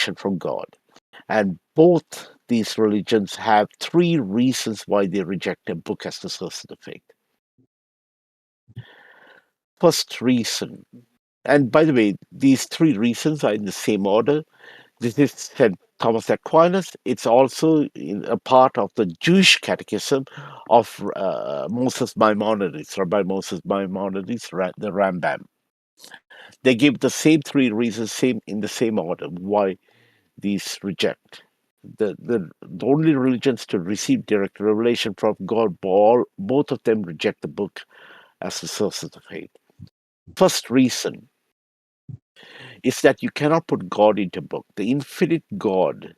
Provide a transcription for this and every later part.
revelation from God. And both these religions have three reasons why they reject a book as the source of the faith. First reason, and by the way, these three reasons are in the same order. This is St. Thomas Aquinas. It's also a part of the Jewish catechism of Moses Maimonides, Rabbi Moses Maimonides, the Rambam. They give the same three reasons, same in the same order, why these reject. The only religions to receive direct revelation from God, both of them reject the book as the source of the faith. First reason is that you cannot put God into a book. The infinite God,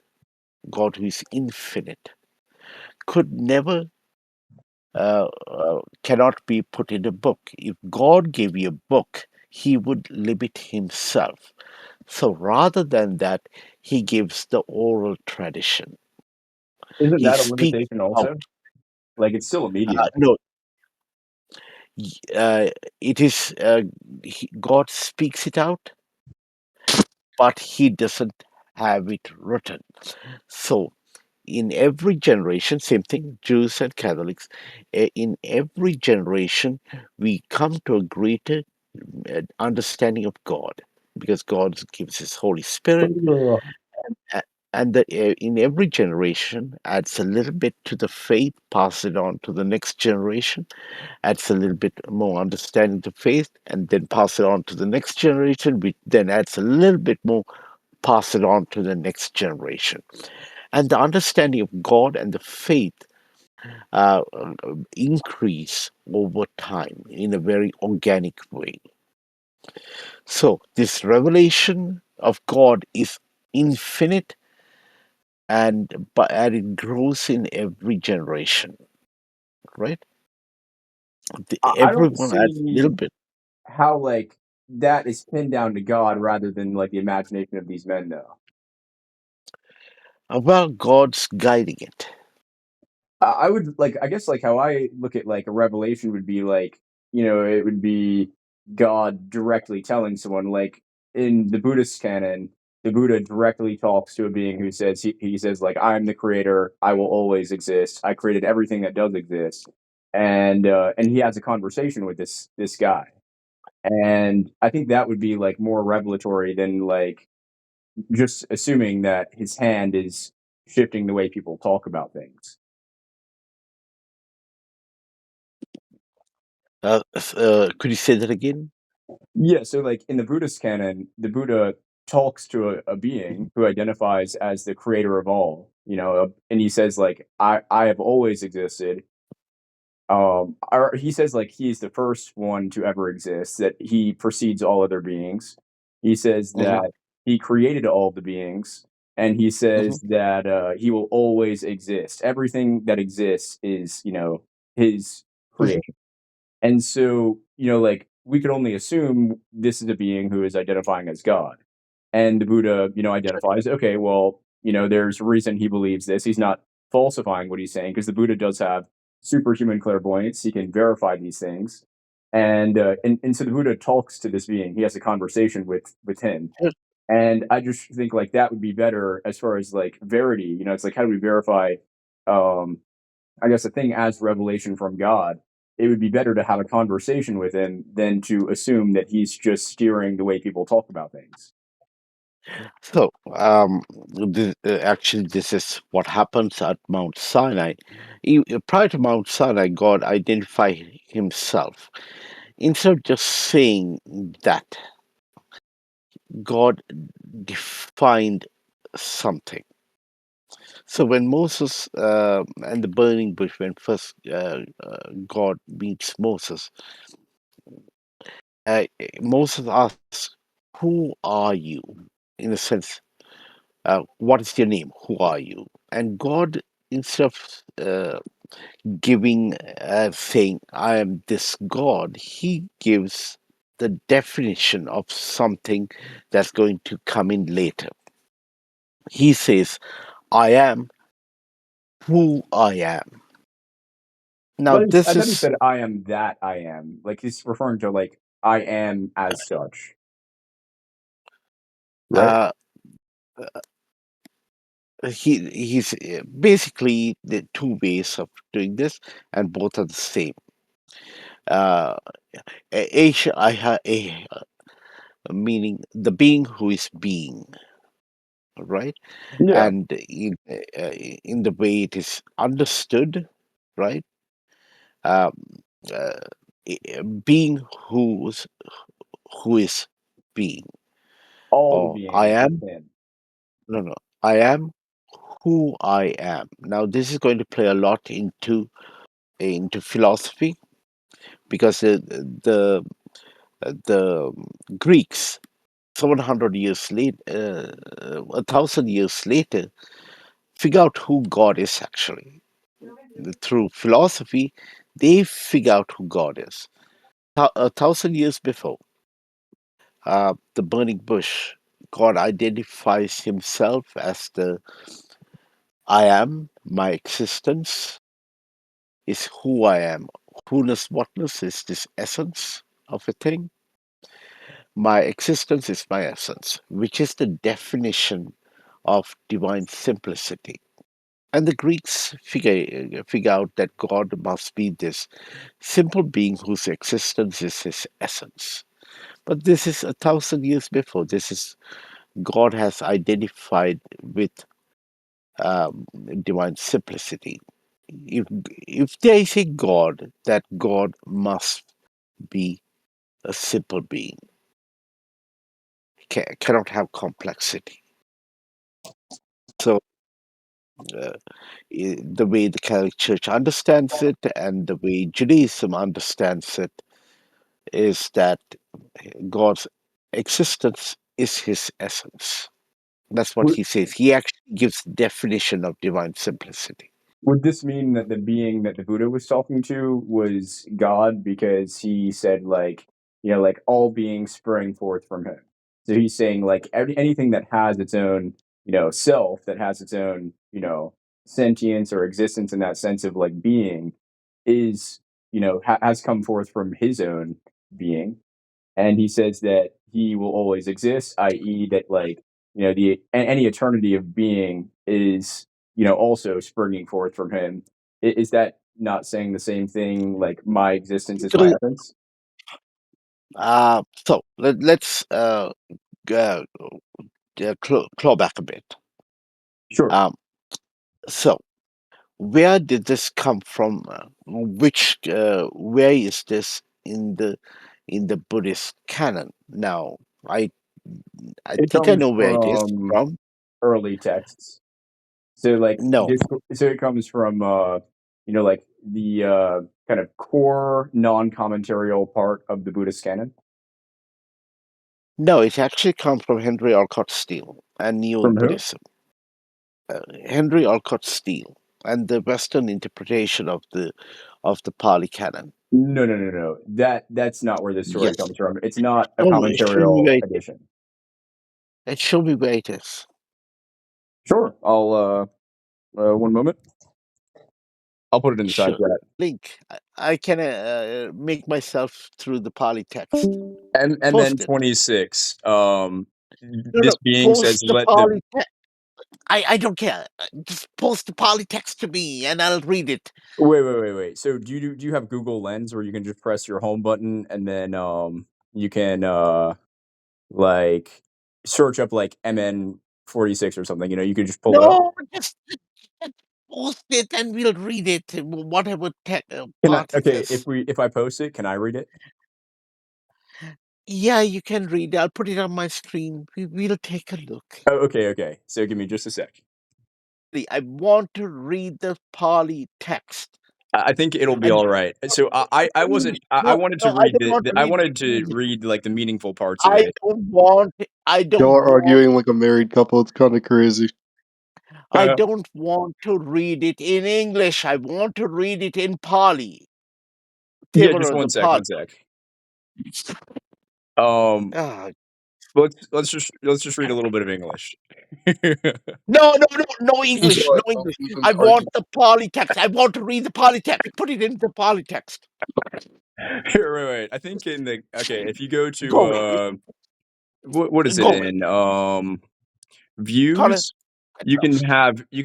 God who is infinite, could never, cannot be put in a book. If God gave you a book, he would limit himself. So rather than that, he gives the oral tradition. Isn't He that a speaks limitation out. also? Like, it's still a medium. No, it is God speaks it out, but he doesn't have it written. So in every generation, same thing, Jews and Catholics, in every generation, we come to a greater understanding of God because God gives his Holy Spirit. a- in every generation adds a little bit to the faith, pass it on to the next generation, adds a little bit more understanding to faith, and then pass it on to the next generation, which then adds a little bit more, pass it on to the next generation. And the understanding of God and the faith uh, increase over time in a very organic way. So, this revelation of God is infinite and it grows in every generation, right? I don't Everyone adds a little see bit. how, like, that is pinned down to God rather than, like, the imagination of these men, though. Well, God's guiding it. I would, like, I guess, like, how I look at, like, a revelation would be, like, it would be God directly telling someone, like, in the Buddhist canon, the Buddha directly talks to a being who says, he says, like, I'm the creator, I will always exist, I created everything that does exist. And he has a conversation with this guy. And I think that would be, like, more revelatory than, like, just assuming that his hand is shifting the way people talk about things. Could you say that again? Yeah, so, like, in the Buddhist canon, the Buddha talks to a being who identifies as the creator of all, and he says, like, I have always existed. Or he says, like, he's the first one to ever exist, that he precedes all other beings. He says Hmm. that he created all the beings, and he Hmm. says that he will always exist. Everything that exists is, his Hmm. creation. And so, like, we could only assume this is a being who is identifying as God. And the Buddha, identifies, okay, well, there's a reason he believes this. He's not falsifying what he's saying because the Buddha does have superhuman clairvoyance. He can verify these things. And so the Buddha talks to this being. He has a conversation with him. And I just think, like, that would be better as far as, like, verity. It's like, how do we verify um I guess a thing as revelation from God? It would be better to have a conversation with him than to assume that he's just steering the way people talk about things. So, actually, this is what happens at Mount Sinai. Prior to Mount Sinai, God identified himself. Instead of just saying that, God defined something. So when Moses and the burning bush, when first God meets Moses, Moses asks, "Who are you?" In a sense, what is your name? Who are you? And God, instead of saying, "I am this God," He gives the definition of something that's going to come in later. He says, "I am who I am." Now, I this thought he is said, "I am that I am." Like, he's referring to, like, I am as such, right? uh, he's basically the two ways of doing this, and both are the same. Uh, Asia, meaning the being who is being, right? Yeah, And in the way it is understood, right? Um, uh, Being who is being, all the or I being am. within. No, no, I am who I am. Now, this is going to play a lot into philosophy because the Greeks 700 years later, 1,000 years later, figure out who God is actually. Through philosophy, they figure out who God is. 1,000 years before, the burning bush, God identifies himself as the I am, my existence is who I am. Who-ness, what-ness is this essence of a thing. My existence is my essence, which is the definition of divine simplicity. And the Greeks figure out that God must be this simple being whose existence is his essence. But this is 1,000 years before. This is God has identified with um, divine simplicity. If if there is a God, that God must be a simple being. Cannot have complexity. So the way the Catholic Church understands it and the way Judaism understands it is that God's existence is his essence. That's what Would, he says. He actually gives definition of divine simplicity. would this mean that the being that the Buddha was talking to was God because he said like like all beings spring forth from him? So he's saying like anything that has its own self, that has its own sentience or existence in that sense of like being, is has come forth from his own being, and he says that he will always exist, i.e., that like any eternity of being is also springing forth from him. Is that not saying the same thing? Like my existence is my So, essence. let's uh, claw back a bit. Sure. Um, so, where did this come from? Where is this in the Buddhist canon? Now, I I It think I comes know where it is from from. early texts. So like No, so it comes from like the kind of core non-commentarial part of the Buddhist canon. no, it actually comes from Henry Alcott Steele and Neo From who? Buddhism. Henry Alcott Steele and the Western interpretation of the Pali Canon. No, no, no, no. That's not where this story Yes. comes from. It's not a Oh, show me commentarial where it is. edition. Show me where it is. Sure. I'll one moment. I'll put it in the side Sure. chat. Link. I can make myself through the Pali text. And then Post it. 26. No, no. This being says, Post the let the Pali text. I don't care. Just post the Pali text to me and I'll read it. wait. So do you have Google Lens where you can just press your home button and then you can like search up like MN 46 or something, you can just pull it up. No, just post it and we'll read it. Whatever Can I part it okay, is. if I post it, can I read it? Yeah, you can read. I'll put it on my screen. We'll take a look. Oh, okay. So give me just a sec. I want to read the Pali text. I think it'll be And all right. So I wasn't I no, wanted to no, I read don't want to I read wanted in to English. read like the meaningful parts of I it. don't want. I Y'all don't are want. arguing like a married couple. It's kind of crazy. I don't want to read it in English. I want to read it in Pali. Yeah, just Temura, the one Pali. sec. Um, Ah, let's just read a little bit of English. no Who's English, no what? English. Who's I want arguing? the Pali text. I want to read the Pali text. Put it into Pali text. Here, wait. I think in the okay, if you go to Go away. what is it Go away. in Connor, views? You can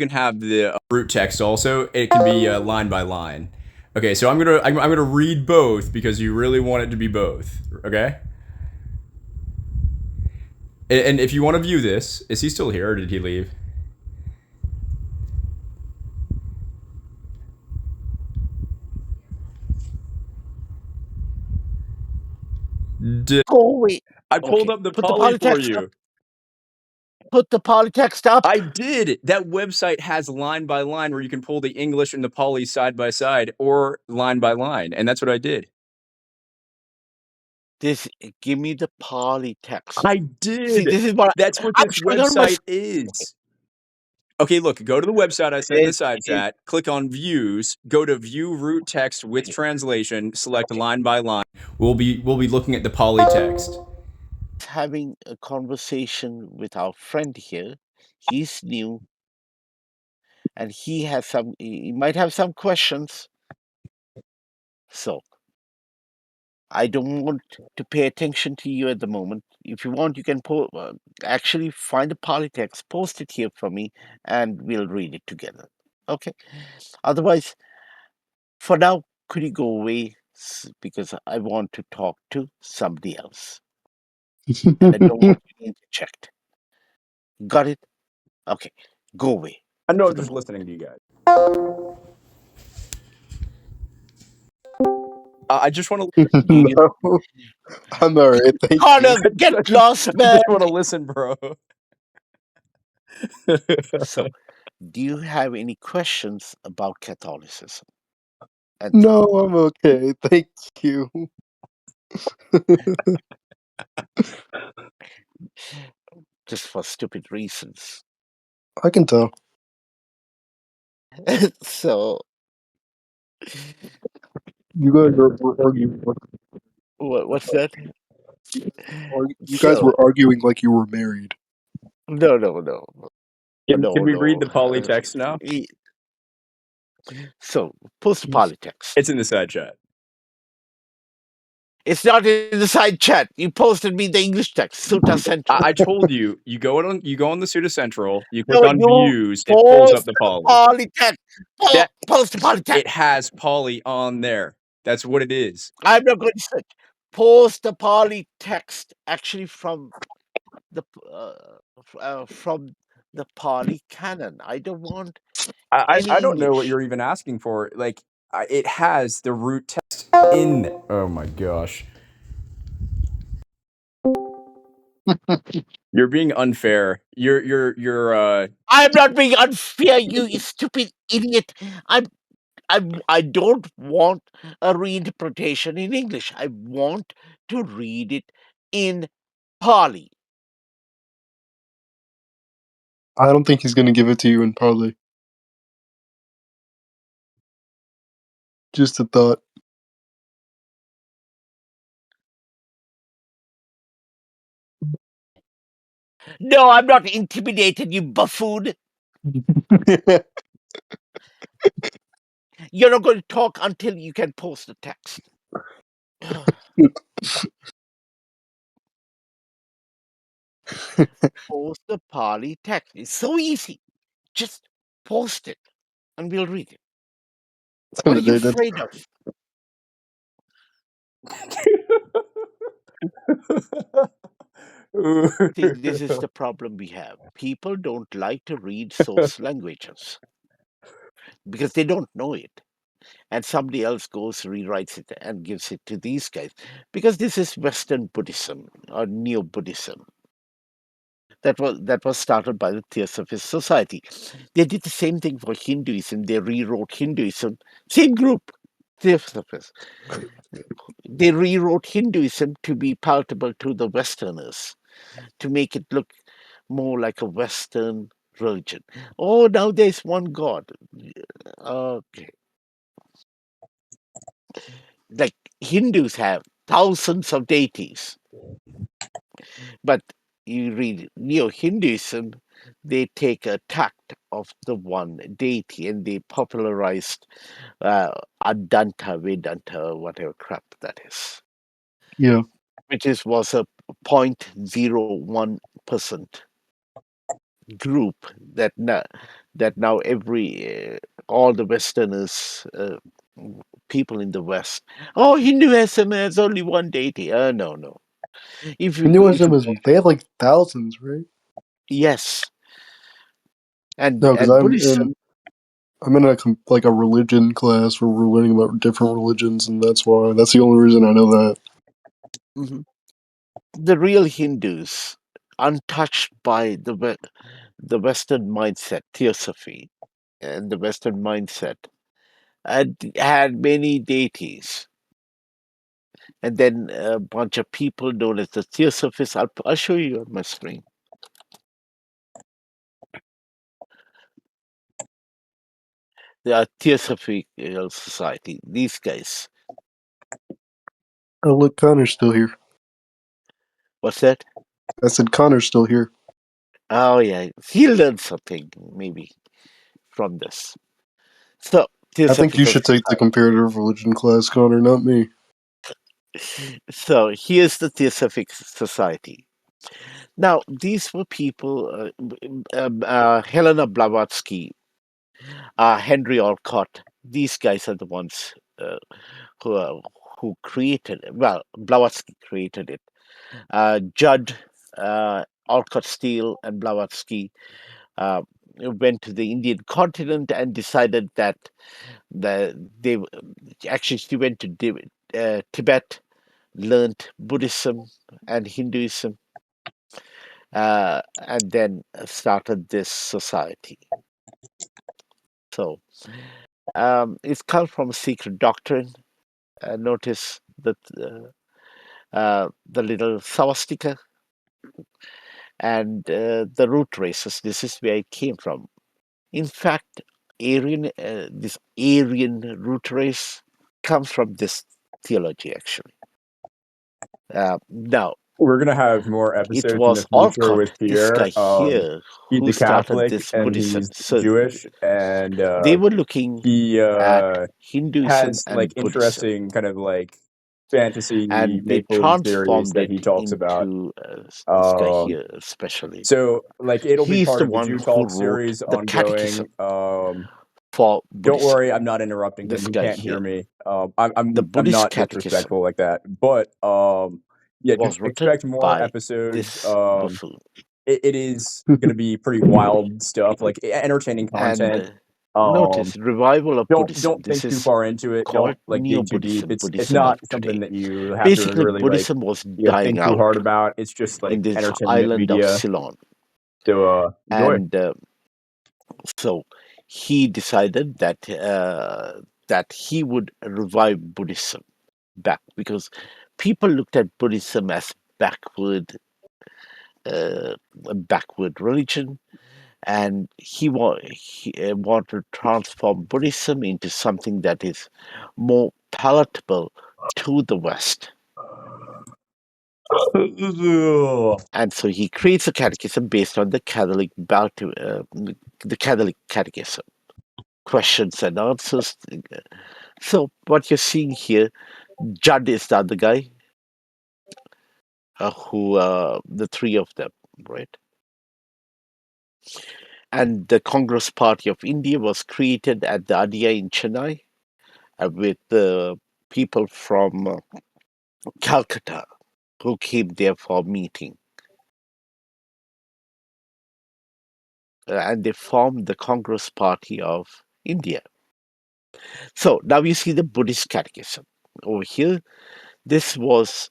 have the root text also. It can be line by line. Okay, so I'm gonna read both because you really want it to be both. Okay. And if you want to view this, is he still here or did he leave? Go away. I pulled Okay, up the put the poly for polytext up. you. Put the polytext up. I did. That website has line by line where you can pull the English and the poly side by side or line by line, and that's what I did. Give me the polytext. I See, did. this is what That's what I'm this showing on my website is. Okay, look, go to the website I sent in the screen. side chat, click on views, go to view root text with translation, select line by line. We'll be looking at the poly text. Having a conversation with our friend here. He's new, and he might have some questions. So I don't want to pay attention to you at the moment. If you want, you can actually find the polytext, post it here for me, and we'll read it together. Okay. Otherwise, for now, could you go away? Because I want to talk to somebody else, and I don't want you to interject. Got it? Okay. Go away I know for I'm the just moment. listening to you guys. I just want to. Do you, No, I'm alright, thank Connor, you. get I just, lost, I man. just want to listen, bro. So, do you have any questions about Catholicism? And No, I'm okay, thank you. just for stupid reasons. I can tell. So, You guys were arguing. what's that? You guys were So, arguing like you were married. no, no, no, Can no, we read no. the poly text now? So, post polytext. It's in the side chat. It's not in the side chat. You posted me the English text, Sutta Central. I told you, you go on the Suda Central, you click No, on you views, it pulls up post the the poly. polytext. That Post the polytext. it has poly on there. That's what it is. I'm not going to search. Post the polytext actually from from the Pali canon. I don't want I any don't know what English. you're even asking for. Like it has the root text in there. Oh my gosh. You're being unfair. You're I'm not being unfair, you stupid idiot. I don't want a reinterpretation in English. I want to read it in Pali. I don't think he's gonna give it to you in Parley. Just a thought. No, I'm not intimidated, you buffoon. You're not going to talk until you can post the text. Post the Pali text. It's so easy. Just post it and we'll read it. It's What are you intimidated. afraid of? See, this is the problem we have. People don't like to read source languages because they don't know it. And somebody else goes, rewrites it, and gives it to these guys. Because this is Western Buddhism or Neo Buddhism. That was started by the Theosophist Society. They did the same thing for Hinduism. They rewrote Hinduism. Same group, Theosophists. They rewrote Hinduism to be palatable to the Westerners, to make it look more like a Western religion. Oh, now there's one God. Okay. Like Hindus have thousands of deities, but you read Neo-Hinduism, they take a tact of the one deity and they popularized Adanta, Vedanta, whatever crap that is, Yeah. which was a 0.01%. group that now every all the Westerners, people in the West, oh, Hinduism has only one deity. No, no. If you go, if Hinduism you is they have like thousands, right? yes, and No, because and Buddhism. I'm in like a religion class where we're learning about different religions, and that's the only reason I know that. Mhm. The real Hindus, untouched by the Western mindset, theosophy, and the Western mindset, had many deities. And then a bunch of people known as the Theosophists. I'll show you on my screen. They are Theosophical Society. These guys. Oh, look, Connor's still here. What's that? I said Connor's still here. Oh yeah, he learned something maybe from this. So I think you Theosophical should take the Society. comparative religion class, Connor, not me. So here's the Theosophic Society. Now these were people, Helena Blavatsky, Henry Olcott. These guys are the ones who uh, who created it. Well, Blavatsky created it. Judd, Alcott Steele, and Blavatsky uh, went to the Indian continent and decided that they actually she went to Tibet, learned Buddhism and Hinduism, and then started this society. So it's come from a secret doctrine. Notice that the little swastika and the root races. This is where it came from. In fact, this Aryan root race comes from this theology, actually. Now, We're gonna have more it episodes in the was future with Alcott, this guy Pierre. here, He's who a started Catholic this and Buddhism. he's So Jewish, and they were looking he at Hinduism has like and Buddhism, interesting kind of like fantasy and they make believe theories transformed that it he talks about. into this guy Um, here, especially. so like it'll be He's part the of the one Jew who Talk wrote series the ongoing. Catechism for Don't Buddhism. worry, I'm not interrupting him. This He guy can't here. hear me. I'm The I'm Buddhist not Catechism disrespectful like that. But yeah, just was written expect more by episodes. this buffoon. It is going to be pretty wild stuff, like entertaining And content. Um, notice, revival of Buddhism. don't This think too is far into it. called Don't like Neo dig too deep. Buddhism, It's Buddhism of not something today. that you have to Basically, really like Buddhism was dying think too out hard about. It's just in like this entertainment island of media. Ceylon. So enjoy. And so he decided that he would revive Buddhism back, because people looked at Buddhism as backward, a backward religion, and he wanted to transform Buddhism into something that is more palatable to the West. And so he creates a catechism based on the Catholic catechism, questions and answers. So what you're seeing here, Judd is the other guy, who the three of them, right? And the Congress Party of India was created at the Adia in Chennai, with the people from Calcutta who came there for a meeting. And they formed the Congress Party of India. So now you see the Buddhist Catechism over here. This was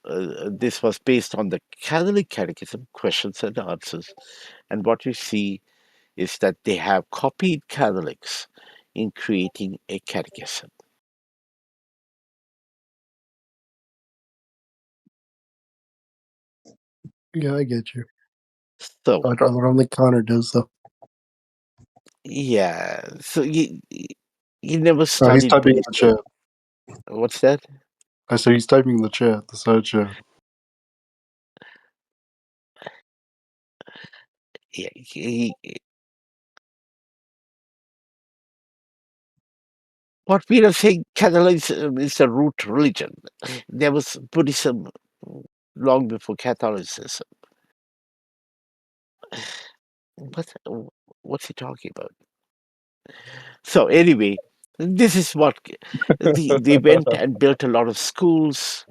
based on the Catholic Catechism, questions and answers, and what you see is that they have copied Catholics in creating a catechism. Yeah, I get you. So I don't think Connor does though. yeah, so you never Oh, he's studied typing in the Buddhism. chat. What's that? I said he's typing in the chat, the side chat. Yeah, what we are saying, Catholicism is a root religion. There was Buddhism long before Catholicism. What's he talking about? So anyway, this is what they went and built a lot of schools,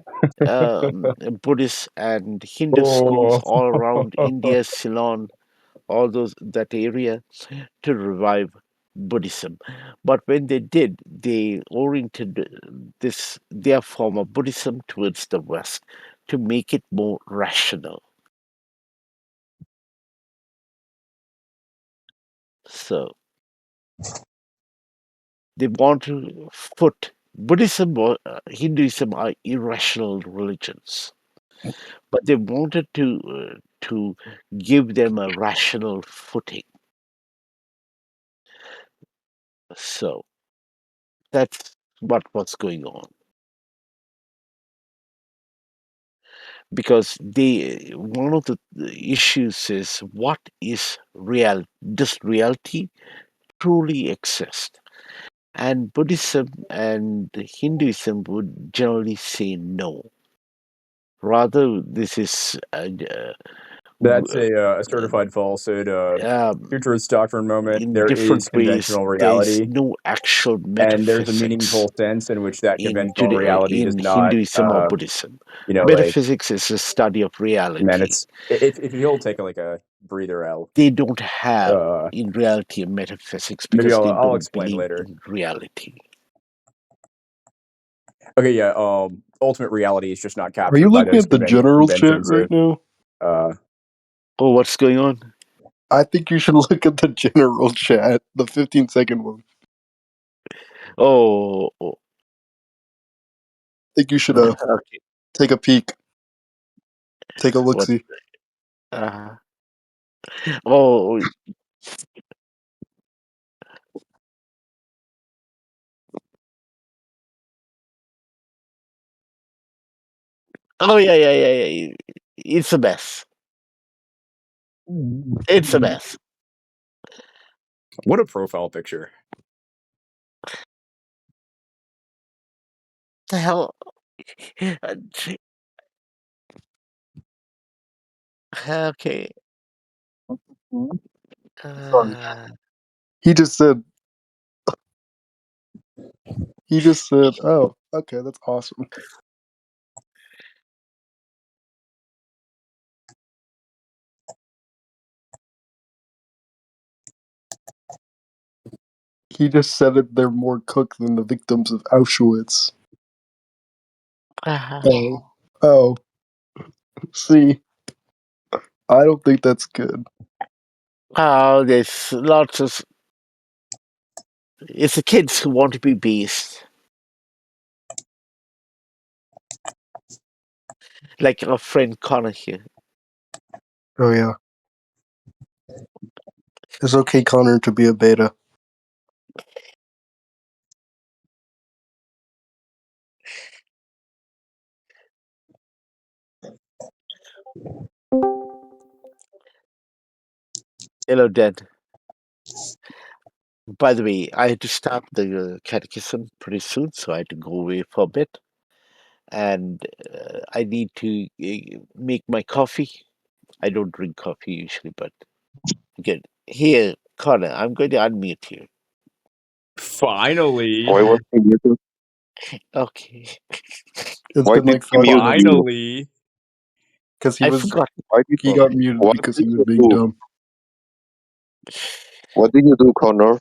Buddhist and Hindu schools Oh, all around India, Ceylon, all those that area to revive Buddhism. But when they did, they oriented their form of Buddhism towards the West to make it more rational. So they want to put Buddhism or Hinduism are irrational religions, but they wanted to give them a rational footing. So that's what was going on. Because one of the issues is what is real? Does reality truly exist? And Buddhism and Hinduism would generally say no. Rather, this is that's a certified falsehood. um, Futurist doctrine moment. in There different is ways. conventional There is reality, no actual and there's a metaphysics meaningful sense in which that conventional reality does In not, Hinduism or Buddhism. like, Metaphysics is a study of man, reality. it's if you'll take like a breather out. They don't have Uh, in reality a metaphysics maybe because they I'll don't explain believe later. in reality. Okay, yeah. Ultimate reality is just not Are you captured by looking those at the general chat conventions right of. now? Uh, Oh, what's going on? I think you should look at the general chat, the 15-second one. Oh, I think you should okay. take a peek, take a look What? see. Uh, oh, oh, yeah. It's a mess. It's a mess. what a profile picture! The hell? Okay. Sorry. Uh, He just said, oh, okay, that's awesome. He just said that they're more cooked than the victims of Auschwitz. uh, Oh, see, I don't think that's good. oh, there's lots of. It's the kids who want to be beasts, like our friend Connor here. Oh yeah, it's okay, Connor, to be a beta. Hello, Dad. By the way, I had to start the catechism pretty soon, so I had to go away for a bit, and I need to make my coffee. I don't drink coffee usually, but good. Here, Connor, I'm going to unmute you. Finally, Why was he muted? Okay. It's Why been did like he 5 mute minutes you? finally. because I forgot he got muted What because did he was you being do? dumb. What did you do, Connor?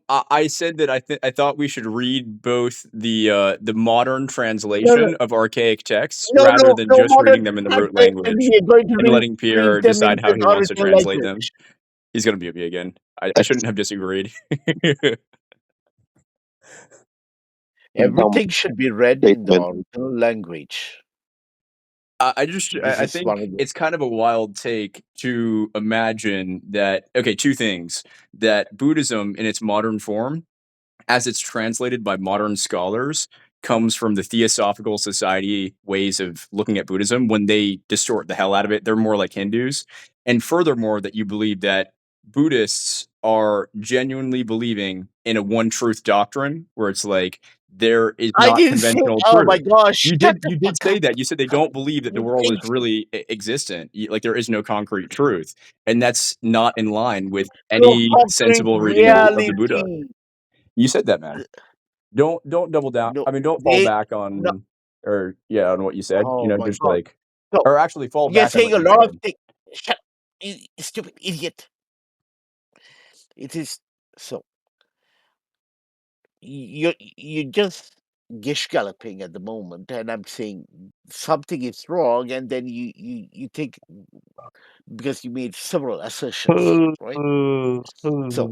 I said that I thought we should read both the modern no, no, translation of archaic texts no, rather no, than no just reading modern them in the root translation. language We are going to and letting read Pierre them in decide how the he wants to original translate them. language. He's gonna mute me again. I That's shouldn't have disagreed. a dumb Everything should be read in the statement. original language. This I is think one of the. it's kind of a wild take to imagine that. Okay, two things: that Buddhism in its modern form, as it's translated by modern scholars, comes from the Theosophical Society ways of looking at Buddhism. When they distort the hell out of it, they're more like Hindus. And furthermore, that you believe that Buddhists are genuinely believing in a one truth doctrine, where it's like there is I not didn't say. conventional Oh my truth. gosh! You Shut did the you did fuck say up. that. You said they don't believe that the You world is think really existent. Like there is no concrete truth, and that's not in line with no any concrete sensible reading of the Buddha. reality. You said that, man. Don't double down. No, I mean, don't fall they back no. on on what you said. Oh my Just god! like, So or actually fall you're back on saying what a you lot of said. things. Shut, you stupid idiot! It is so. You're just gish galloping at the moment, and I'm saying something is wrong, and then you think because you made several assertions, right? So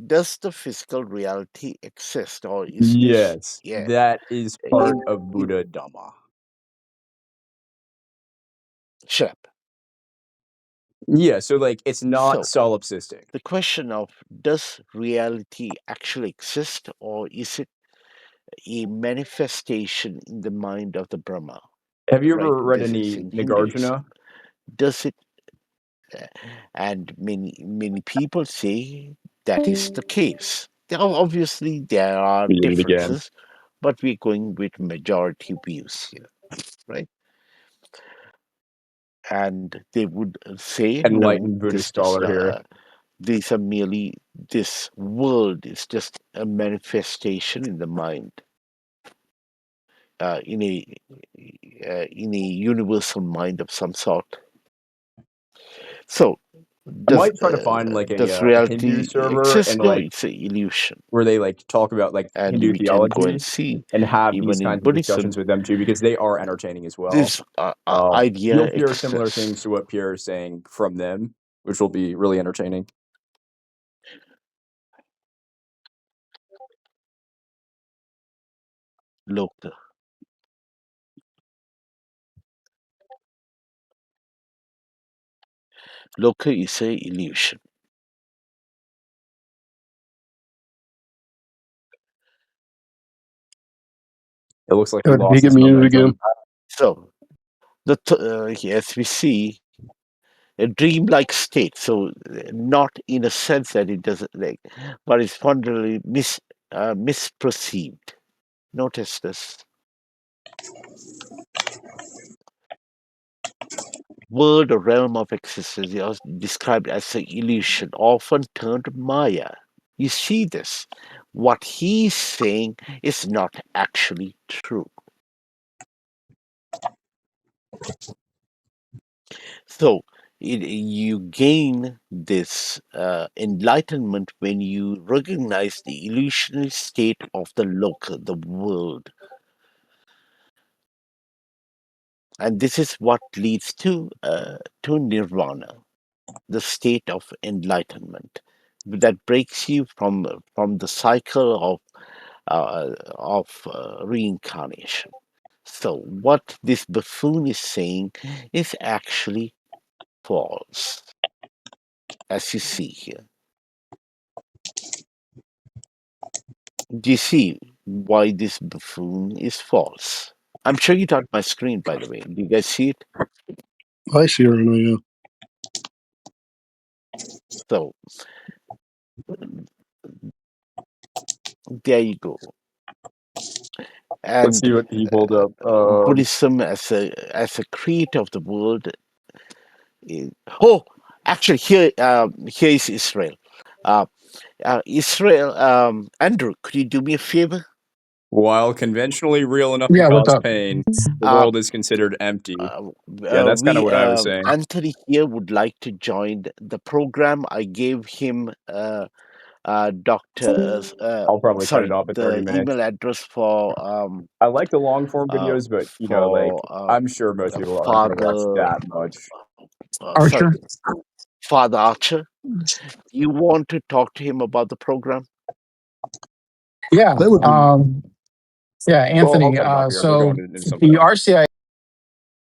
does the physical reality exist, or is this Yes, that is part of in Buddha Dhamma. shut up. Yeah, so like it's not So solipsistic. the question of does reality actually exist, or is it a manifestation in the mind of the Brahma, Have you right? ever read This is any in Hinduism. Nagarjuna? Does it and many people say that is the case. Obviously there are You did it again. differences, but we're going with majority views here, right? And they would say no, Enlightened Buddhist this does scholar not here. these are merely, this world is just a manifestation in the mind, uh, in a in a universal mind of some sort. So I might try to find like does a Hindu reality server and exist? No, like it's an illusion. where they like talk about like And Hindu we can go and theology see, and have these even in kinds of Buddhism, discussions with them too, because they are entertaining as well. this idea You'll hear similar things exists. to what Pierre is saying from them, which will be really entertaining. Loka. Loka is a illusion. It looks like he Did he lost get his muted again? momentum. So as we see, a dreamlike state. So not in a sense that it doesn't like, but it's fundamentally misperceived. Notice this. World or realm of existence is described as an illusion, often termed Maya. You see this. What he's saying is not actually true. So you gain this enlightenment when you recognize the illusionary state of the loka, the world. And this is what leads to nirvana, the state of enlightenment that breaks you from the cycle of reincarnation. So what this buffoon is saying is actually false, as you see here. Do you see why this buffoon is false? I'm showing it on my screen, by the way. Do you guys see it? I see her now, yeah. So there you go. Let's And see what he pulled up. Buddhism as a creator of the world. Oh, actually, here is Israel. Uh, Israel, Andrew, could you do me a favor? While conventionally real enough to Yeah, what's cause up? pain, the Uh, world is considered empty. Yeah, that's kind of we what I was saying. Anthony here would like to join the program. I gave him Doctor. I'll probably cut it Sorry, off at 30 the minutes. email address for I like the long form uh, videos, but like for I'm sure most people aren't going to watch Father. that much. Sorry, Archer? Father Archer. You want to talk to him about the program? Yeah. That would be Yeah, Well, I'll Anthony. cut it off here. We're So going into something the else. RCI